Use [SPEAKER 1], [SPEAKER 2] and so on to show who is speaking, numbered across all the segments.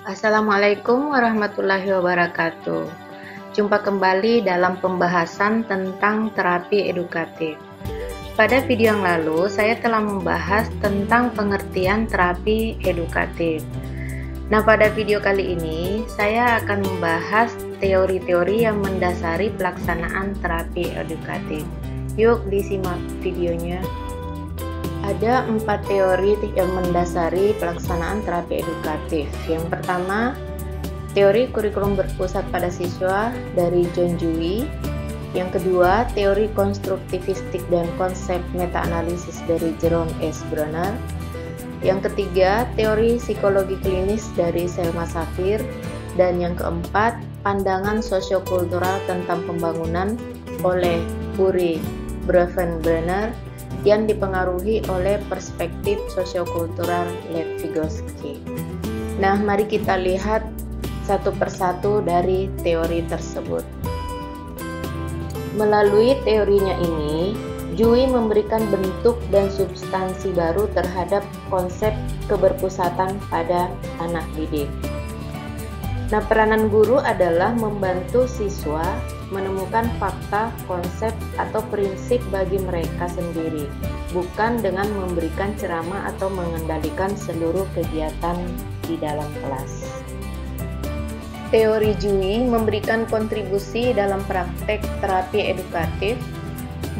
[SPEAKER 1] Assalamualaikum warahmatullahi wabarakatuh. Jumpa kembali dalam pembahasan tentang terapi edukatif. Pada video yang lalu, saya telah membahas tentang pengertian terapi edukatif. Nah, pada video kali ini, saya akan membahas teori-teori yang mendasari pelaksanaan terapi edukatif. Yuk, disimak videonya. Ada 4 teori yang mendasari pelaksanaan terapi edukatif. Yang pertama, teori kurikulum berpusat pada siswa dari John Dewey. Yang kedua, teori konstruktivistik dan konsep meta-analisis dari Jerome S. Bronner. Yang ketiga, teori psikologi klinis dari Selma Safir. Dan yang keempat, pandangan sosiokultural tentang pembangunan oleh Uri Bronfenbrenner yang dipengaruhi oleh perspektif sosiokultural Lev Vygotsky. Nah, mari kita lihat satu persatu dari teori tersebut. Melalui teorinya ini, Dewey memberikan bentuk dan substansi baru terhadap konsep keberpusatan pada anak didik. Nah, peranan guru adalah membantu siswa menemukan fakta, konsep, atau prinsip bagi mereka sendiri, bukan dengan memberikan ceramah atau mengendalikan seluruh kegiatan di dalam kelas. Teori Dewey memberikan kontribusi dalam praktek terapi edukatif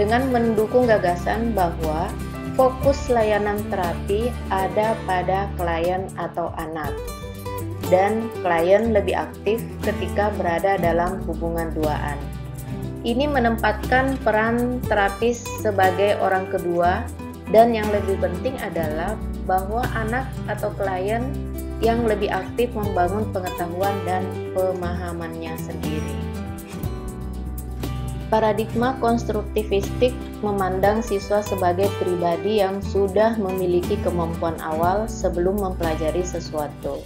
[SPEAKER 1] dengan mendukung gagasan bahwa fokus layanan terapi ada pada klien atau anak, dan klien lebih aktif ketika berada dalam hubungan duaan. Ini menempatkan peran terapis sebagai orang kedua, dan yang lebih penting adalah bahwa anak atau klien yang lebih aktif membangun pengetahuan dan pemahamannya sendiri. Paradigma konstruktivistik memandang siswa sebagai pribadi yang sudah memiliki kemampuan awal sebelum mempelajari sesuatu.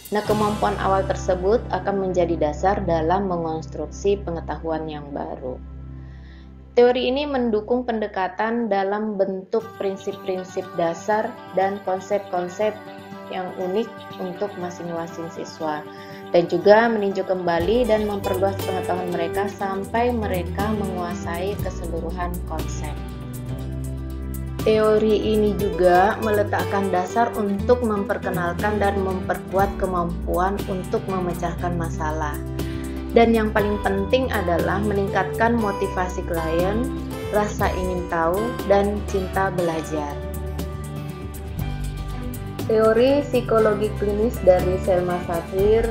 [SPEAKER 1] Nah, kemampuan awal tersebut akan menjadi dasar dalam mengonstruksi pengetahuan yang baru. Teori ini mendukung pendekatan dalam bentuk prinsip-prinsip dasar dan konsep-konsep yang unik untuk masing-masing siswa, dan juga meninjau kembali dan memperluas pengetahuan mereka sampai mereka menguasai keseluruhan konsep. Teori ini juga meletakkan dasar untuk memperkenalkan dan memperkuat kemampuan untuk memecahkan masalah. Dan yang paling penting adalah meningkatkan motivasi klien, rasa ingin tahu, dan cinta belajar. Teori psikologi klinis dari Selma Safir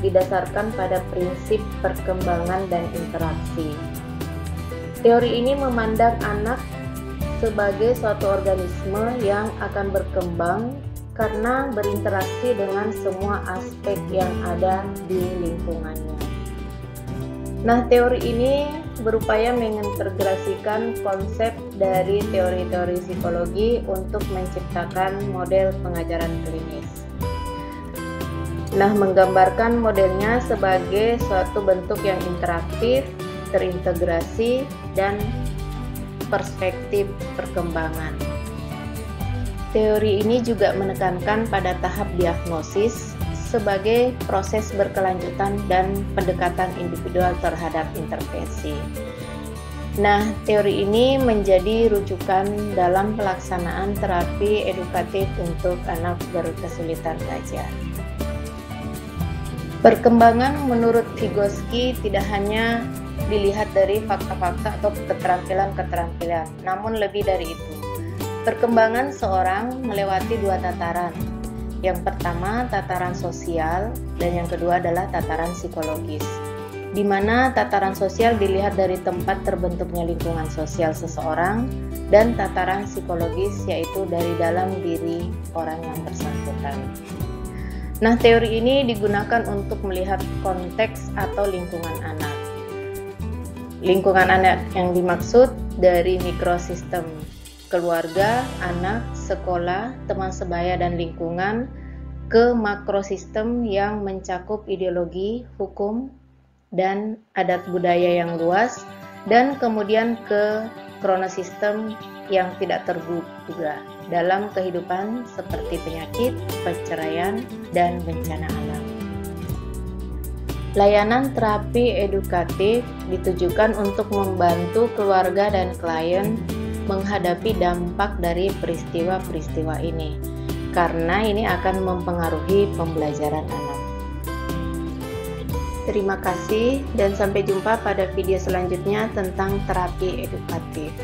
[SPEAKER 1] didasarkan pada prinsip perkembangan dan interaksi. Teori ini memandang anak sebagai suatu organisme yang akan berkembang karena berinteraksi dengan semua aspek yang ada di lingkungannya. Nah, teori ini berupaya mengintegrasikan konsep dari teori-teori psikologi untuk menciptakan model pengajaran klinis. Nah, menggambarkan modelnya sebagai suatu bentuk yang interaktif, terintegrasi, dan perspektif perkembangan. Teori ini juga menekankan pada tahap diagnosis sebagai proses berkelanjutan dan pendekatan individual terhadap intervensi. Nah, teori ini menjadi rujukan dalam pelaksanaan terapi edukatif untuk anak berkesulitan belajar. Perkembangan menurut Vygotsky tidak hanya dilihat dari fakta-fakta atau keterampilan-keterampilan, namun lebih dari itu. Perkembangan seorang melewati 2 tataran. Yang pertama, tataran sosial, dan yang kedua adalah tataran psikologis, di mana tataran sosial dilihat dari tempat terbentuknya lingkungan sosial seseorang, dan tataran psikologis yaitu dari dalam diri orang yang bersangkutan. Nah, teori ini digunakan untuk melihat konteks atau lingkungan anak. Lingkungan anak yang dimaksud dari mikrosistem keluarga, anak, sekolah, teman sebaya, dan lingkungan, ke makrosistem yang mencakup ideologi, hukum, dan adat budaya yang luas, dan kemudian ke kronosistem yang tidak terduga dalam kehidupan seperti penyakit, perceraian, dan bencana alam. Layanan terapi edukatif ditujukan untuk membantu keluarga dan klien menghadapi dampak dari peristiwa-peristiwa ini, karena ini akan mempengaruhi pembelajaran anak. Terima kasih dan sampai jumpa pada video selanjutnya tentang terapi edukatif.